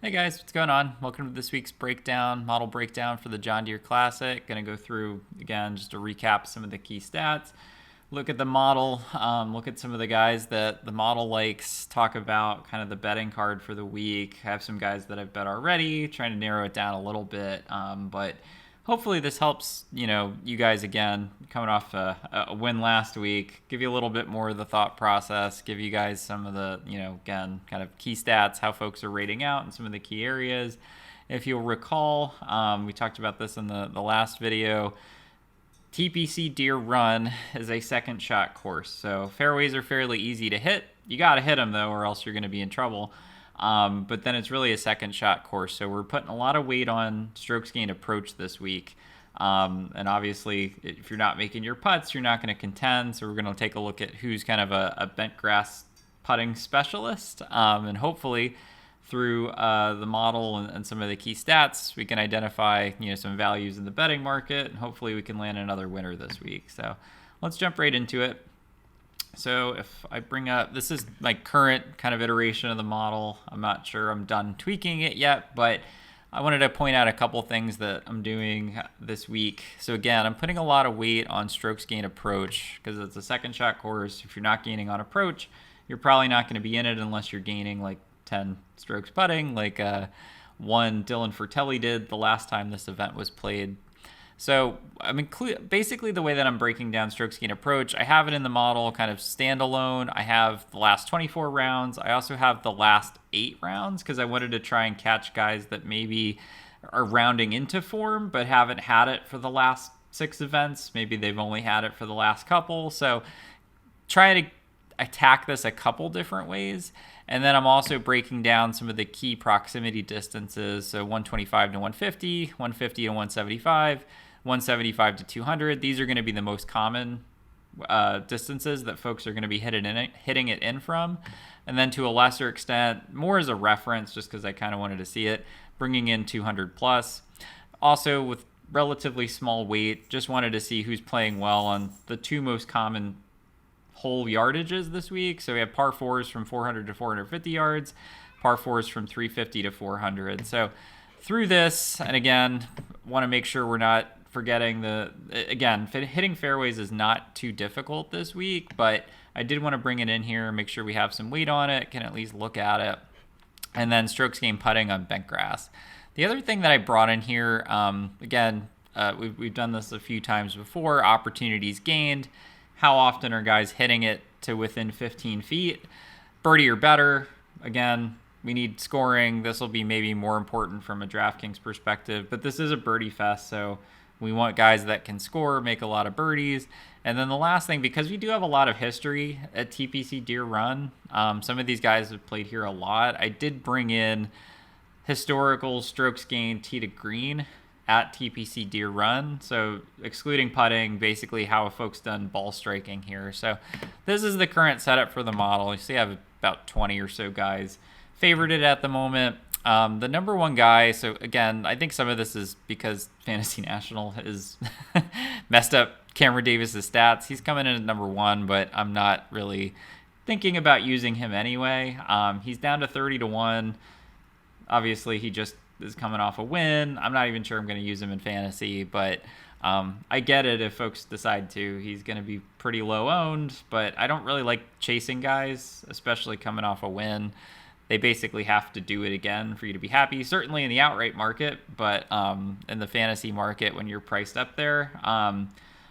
Hey guys, what's going on? Welcome to this week's model breakdown for the John Deere Classic. Going to go through, again, just to recap some of the key stats, look at the model, look at some of the guys that the model likes, talk about kind of the betting card for the week. I have some guys that I've bet already, trying to narrow it down a little bit, but hopefully this helps, you guys, again, coming off a win last week, give you a little bit more of the thought process, give you guys some of the, again, kind of key stats, how folks are rating out in some of the key areas. If you'll recall, we talked about this in the last video. TPC Deere Run is a second shot course, so fairways are fairly easy to hit. You got to hit them though, or else you're going to be in trouble. But then it's really a second shot course, so we're putting a lot of weight on strokes gained approach this week. And obviously, if you're not making your putts, you're not going to contend. So we're going to take a look at who's kind of a bent grass putting specialist, and hopefully through the model and some of the key stats, we can identify some values in the betting market, and hopefully we can land another winner this week. So let's jump right into it. So if I bring up, this is my current kind of iteration of the model. I'm not sure I'm done tweaking it yet, but I wanted to point out a couple things that I'm doing this week. So again, I'm putting a lot of weight on strokes gained approach because it's a second shot course. If you're not gaining on approach, you're probably not going to be in it unless you're gaining like 10 strokes putting, like one Dylan Fratelli did the last time this event was played. So I'm basically the way that I'm breaking down strokes gained approach, I have it in the model kind of standalone. I have the last 24 rounds. I also have the last 8 rounds because I wanted to try and catch guys that maybe are rounding into form but haven't had it for the last 6 events. Maybe they've only had it for the last couple. So try to attack this a couple different ways. And then I'm also breaking down some of the key proximity distances. So 125 to 150, 150 to 175, 175 to 200. These are going to be the most common distances that folks are going to be hitting it in from. And then to a lesser extent, more as a reference, just because I kind of wanted to see it, bringing in 200 plus. Also with relatively small weight, just wanted to see who's playing well on the 2 most common hole yardages this week. So we have par 4s from 400 to 450 yards, par 4s from 350 to 400. So through this, and again, want to make sure we're not forgetting hitting fairways is not too difficult this week, but I did want to bring it in here, make sure we have some weight on it, can at least look at it. And then strokes gained putting on bent grass. The other thing that I brought in here, we've done this a few times before, opportunities gained. How often are guys hitting it to within 15 feet? Birdie or better. Again, we need scoring. This will be maybe more important from a DraftKings perspective, but this is a birdie fest, so we want guys that can score, make a lot of birdies. And then the last thing, because we do have a lot of history at TPC Deere Run, some of these guys have played here a lot. I did bring in historical strokes gained tee to green at TPC Deere Run. So excluding putting, basically how have folks done ball striking here. So this is the current setup for the model. You see I have about 20 or so guys favorited at the moment. The number one guy, so again, I think some of this is because Fantasy National has messed up Cameron Davis's stats. He's coming in at number 1, but I'm not really thinking about using him anyway. He's down to 30 to 1. Obviously, he just is coming off a win. I'm not even sure I'm going to use him in fantasy, but I get it if folks decide to. He's going to be pretty low owned, but I don't really like chasing guys, especially coming off a win. They basically have to do it again for you to be happy, certainly in the outright market, but in the fantasy market when you're priced up there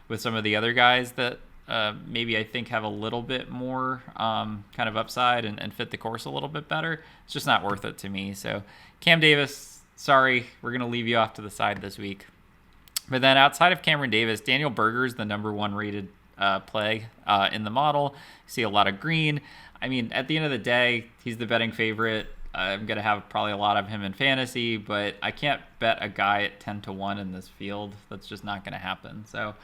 with some of the other guys that maybe I think have a little bit more kind of upside and fit the course a little bit better, it's just not worth it to me. So Cam Davis, sorry, we're going to leave you off to the side this week. But then outside of Cameron Davis, Daniel Berger is the number 1 rated play in the model. You see a lot of green. I mean, at the end of the day, he's the betting favorite. I'm going to have probably a lot of him in fantasy, but I can't bet a guy at 10 to 1 in this field. That's just not going to happen. So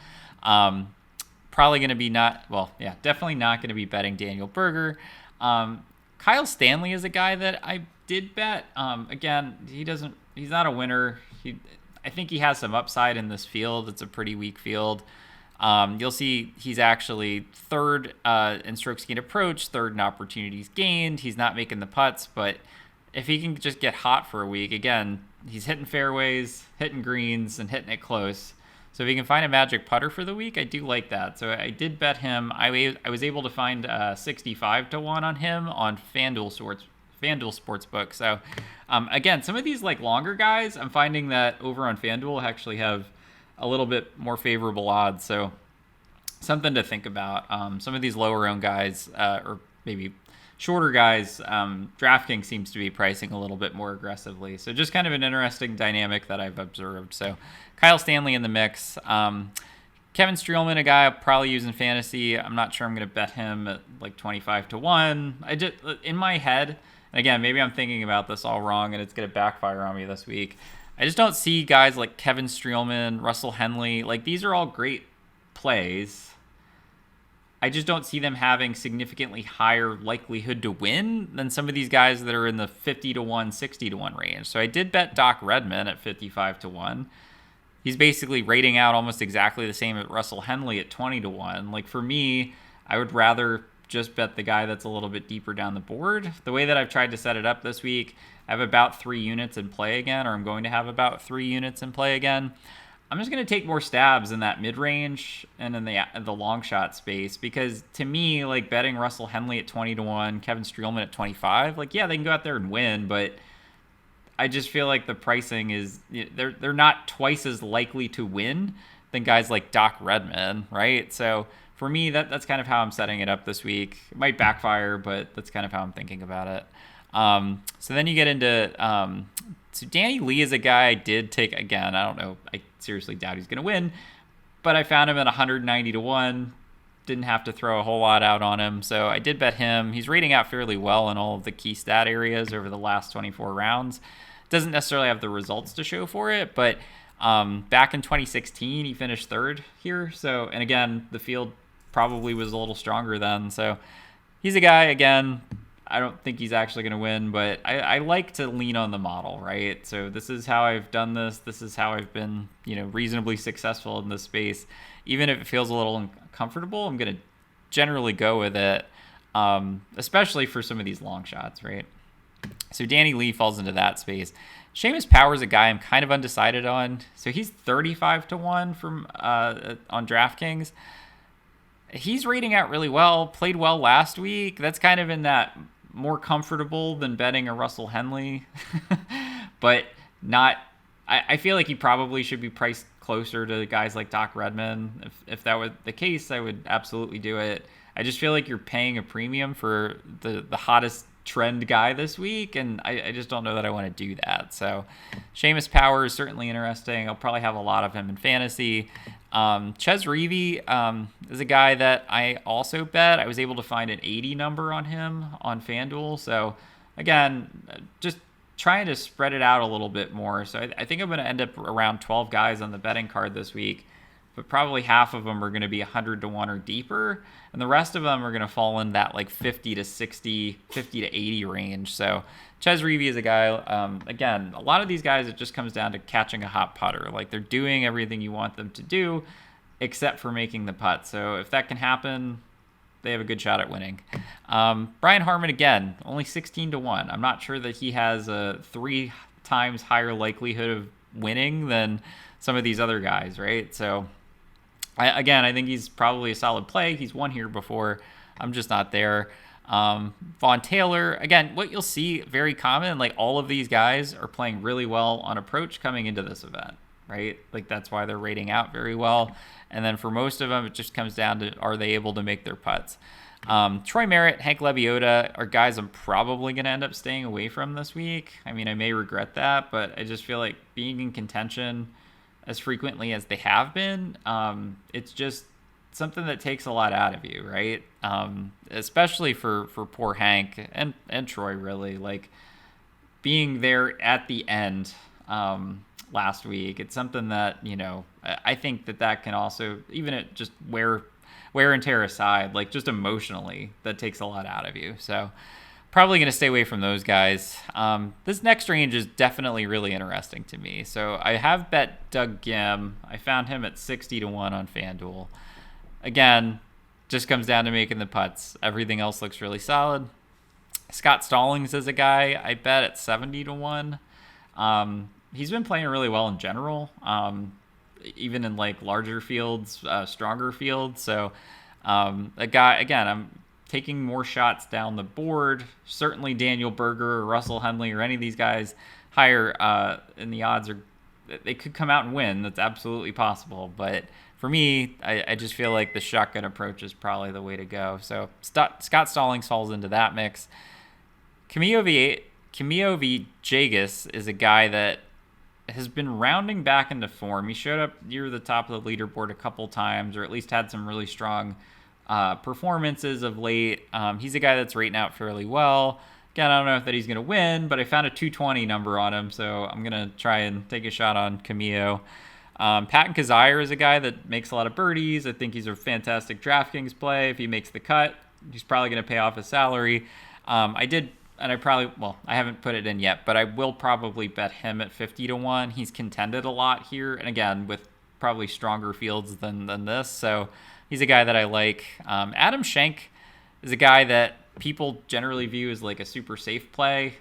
probably going to be definitely not going to be betting Daniel Berger. Kyle Stanley is a guy that I did bet. Again, he's not a winner. I think he has some upside in this field. It's a pretty weak field. You'll see he's actually 3rd in strokes gained approach, 3rd in opportunities gained. He's not making the putts, but if he can just get hot for a week, again, he's hitting fairways, hitting greens, and hitting it close. So if he can find a magic putter for the week, I do like that. So I did bet him. I was able to find 65 to 1 on him on Fanduel Sportsbook. So again, some of these like longer guys, I'm finding that over on Fanduel actually have a little bit more favorable odds. So something to think about. Some of these lower owned guys, or maybe shorter guys, DraftKings seems to be pricing a little bit more aggressively. So just kind of an interesting dynamic that I've observed. So Kyle Stanley in the mix. Kevin Streelman, a guy I'll probably use in fantasy. I'm not sure I'm going to bet him at like 25 to 1. I just, in my head, and again, maybe I'm thinking about this all wrong and it's going to backfire on me this week. I just don't see guys like Kevin Streelman, Russell Henley. Like, these are all great plays. I just don't see them having significantly higher likelihood to win than some of these guys that are in the 50 to 1, 60 to 1 range. So I did bet Doc Redman at 55 to 1. He's basically rating out almost exactly the same as Russell Henley at 20 to 1. Like, for me, I would rather just bet the guy that's a little bit deeper down the board. The way that I've tried to set it up this week, I have about 3 units in play again, or I'm going to have about 3 units in play again. I'm just going to take more stabs in that mid-range and in the long shot space, because to me, like, betting Russell Henley at 20 to 1, Kevin Streelman at 25, like, yeah, they can go out there and win, but I just feel like the pricing is, they're not twice as likely to win than guys like Doc Redman, right? So for me, that's kind of how I'm setting it up this week. It might backfire, but that's kind of how I'm thinking about it. So then you get into, so Danny Lee is a guy I did take. Again, I don't know, I seriously doubt he's going to win, but I found him at 190 to 1. Didn't have to throw a whole lot out on him, so I did bet him. He's rating out fairly well in all of the key stat areas over the last 24 rounds. Doesn't necessarily have the results to show for it, but back in 2016, he finished third here. So, and again, the field probably was a little stronger then. So he's a guy, again, I don't think he's actually going to win, but I like to lean on the model, right? So this is how I've done this. This is how I've been, reasonably successful in this space. Even if it feels a little uncomfortable, I'm going to generally go with it, especially for some of these long shots, right? So Danny Lee falls into that space. Seamus Power's a guy I'm kind of undecided on. So he's 35 to 1 from on DraftKings. He's rating out really well, played well last week. That's kind of in that more comfortable than betting a Russell Henley, but not. I feel like he probably should be priced closer to guys like Doc Redman. If that were the case, I would absolutely do it. I just feel like you're paying a premium for the hottest trend guy this week, and I just don't know that I want to do that. So Seamus Power is certainly interesting. I'll probably have a lot of him in fantasy. Ches Reavie is a guy that I also bet. I was able to find an 80 number on him on FanDuel. So again, just trying to spread it out a little bit more. So I think I'm going to end up around 12 guys on the betting card this week, but probably half of them are going to be 100 to 1 or deeper, and the rest of them are going to fall in that like 50 to 60, 50 to 80 range. So Ches Reavie is a guy, again, a lot of these guys, it just comes down to catching a hot putter. Like, they're doing everything you want them to do except for making the putt. So if that can happen, they have a good shot at winning. Brian Harman, again, only 16 to 1. I'm not sure that he has a 3 times higher likelihood of winning than some of these other guys, right? So I think he's probably a solid play. He's won here before. I'm just not there. Vaughn Taylor, again, what you'll see very common, like, all of these guys are playing really well on approach coming into this event, right? Like, that's why they're rating out very well. And then for most of them, it just comes down to, are they able to make their putts? Troy Merritt, Hank Lebioda are guys I'm probably going to end up staying away from this week. I mean, I may regret that, but I just feel like being in contention as frequently as they have been, it's just something that takes a lot out of you, right? Especially for poor Hank and Troy, really. Like, being there at the end last week, it's something that, I think that can also, even at just wear and tear aside, like, just emotionally, that takes a lot out of you. So probably going to stay away from those guys. This next range is definitely really interesting to me. So I have bet Doug Gim. I found him at 60 to 1 on FanDuel. Again, just comes down to making the putts. Everything else looks really solid. Scott Stallings is a guy I bet at 70-1. He's been playing really well in general, even in like larger fields, stronger fields. So a guy, again, I'm taking more shots down the board. Certainly Daniel Berger or Russell Henley or any of these guys higher in the odds are, they could come out and win. That's absolutely possible. But for me, I just feel like the shotgun approach is probably the way to go. So Scott Stallings falls into that mix. Camilo Villegas is a guy that has been rounding back into form. He showed up near the top of the leaderboard a couple times, or at least had some really strong performances of late. He's a guy that's rating out fairly well. Again, I don't know if that he's going to win, but I found a 220 number on him, so I'm going to try and take a shot on Camilo. Patton Kizzire is a guy that makes a lot of birdies. I think he's a fantastic DraftKings play. If he makes the cut, he's probably going to pay off his salary. I haven't put it in yet, but I will probably bet him at 50-1. He's contended a lot here, and again, with probably stronger fields than this, so he's a guy that I like. Adam Schenk is a guy that people generally view as like a super safe play.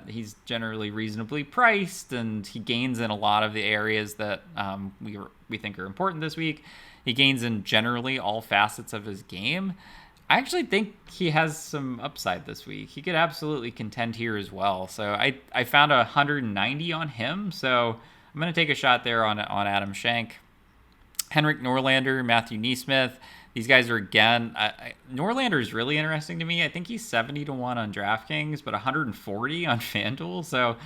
He's generally reasonably priced, and he gains in a lot of the areas that we think are important this week. He gains in generally all facets of his game. I actually think he has some upside this week. He could absolutely contend here as well. So I found 190 on him. So I'm going to take a shot there on Adam Schenk. Henrik Norlander, Matthew Neesmith. These guys are, again, Norlander is really interesting to me. I think he's 70-1 on DraftKings, but 140 on Fanduel. So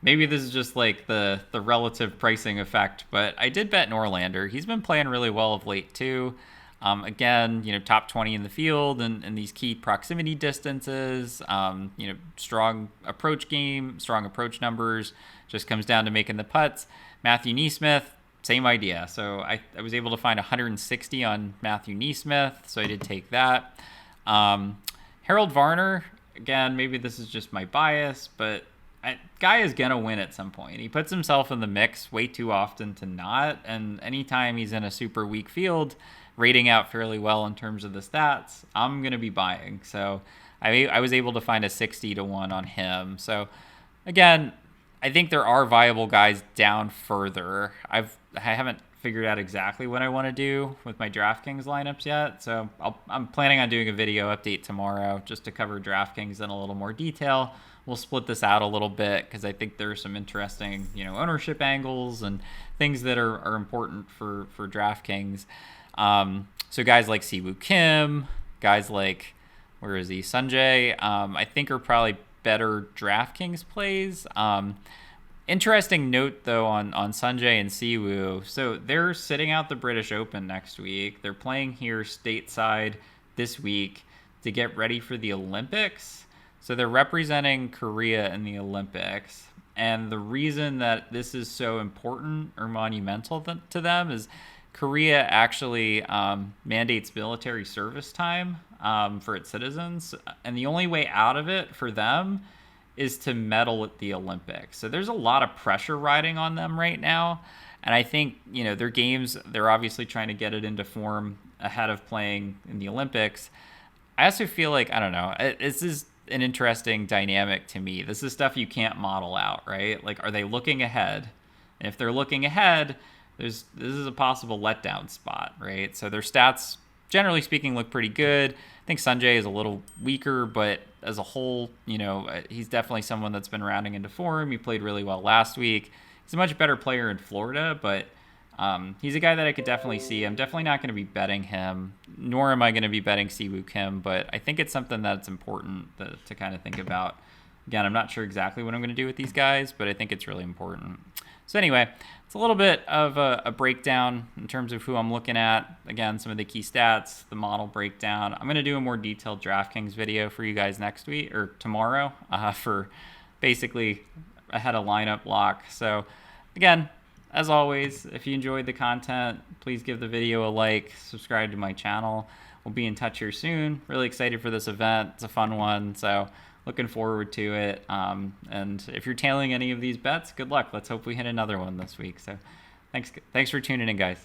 maybe this is just like the relative pricing effect. But I did bet Norlander. He's been playing really well of late too. Again, top 20 in the field and these key proximity distances, strong approach game, strong approach numbers, just comes down to making the putts. Matthew Neesmith, same idea. So I was able to find 160 on Matthew Neesmith, so I did take that. Harold Varner, again, maybe this is just my bias, but guy is going to win at some point. He puts himself in the mix way too often to not, and anytime he's in a super weak field, rating out fairly well in terms of the stats, I'm going to be buying. So I was able to find a 60-1 on him. So again, I think there are viable guys down further. I haven't figured out exactly what I want to do with my DraftKings lineups yet. So I'm planning on doing a video update tomorrow just to cover DraftKings in a little more detail. We'll split this out a little bit because I think there are some interesting, ownership angles and things that are important for DraftKings. So guys like Siwoo Kim, guys like, where is he, Sanjay, I think are probably better DraftKings plays. Interesting note, though, on Sanjay and Siwoo. So they're sitting out the British Open next week. They're playing here stateside this week to get ready for the Olympics. So they're representing Korea in the Olympics. And the reason that this is so important or monumental to them is Korea actually mandates military service time for its citizens. And the only way out of it for them is to medal at the Olympics. So there's a lot of pressure riding on them right now. And I think, their games, they're obviously trying to get it into form ahead of playing in the Olympics. I also feel like, I don't know, this is an interesting dynamic to me. This is stuff you can't model out, right? Like, are they looking ahead? And if they're looking ahead, this is a possible letdown spot, right? So their stats, generally speaking, look pretty good. I think Sanjay is a little weaker, but as a whole, he's definitely someone that's been rounding into form. He played really well last week. He's a much better player in Florida, but he's a guy that I could definitely see. I'm definitely not going to be betting him, nor am I going to be betting Siwoo Kim, but I think it's something that's important to kind of think about. Again, I'm not sure exactly what I'm going to do with these guys, but I think it's really important. So anyway, it's a little bit of a breakdown in terms of who I'm looking at. Again, some of the key stats, the model breakdown. I'm going to do a more detailed DraftKings video for you guys next week or tomorrow for basically ahead of lineup lock. So again, as always, if you enjoyed the content, please give the video a like, subscribe to my channel. We'll be in touch here soon. Really excited for this event. It's a fun one. So looking forward to it. And if you're tailing any of these bets, good luck. Let's hope we hit another one this week. So thanks for tuning in, guys.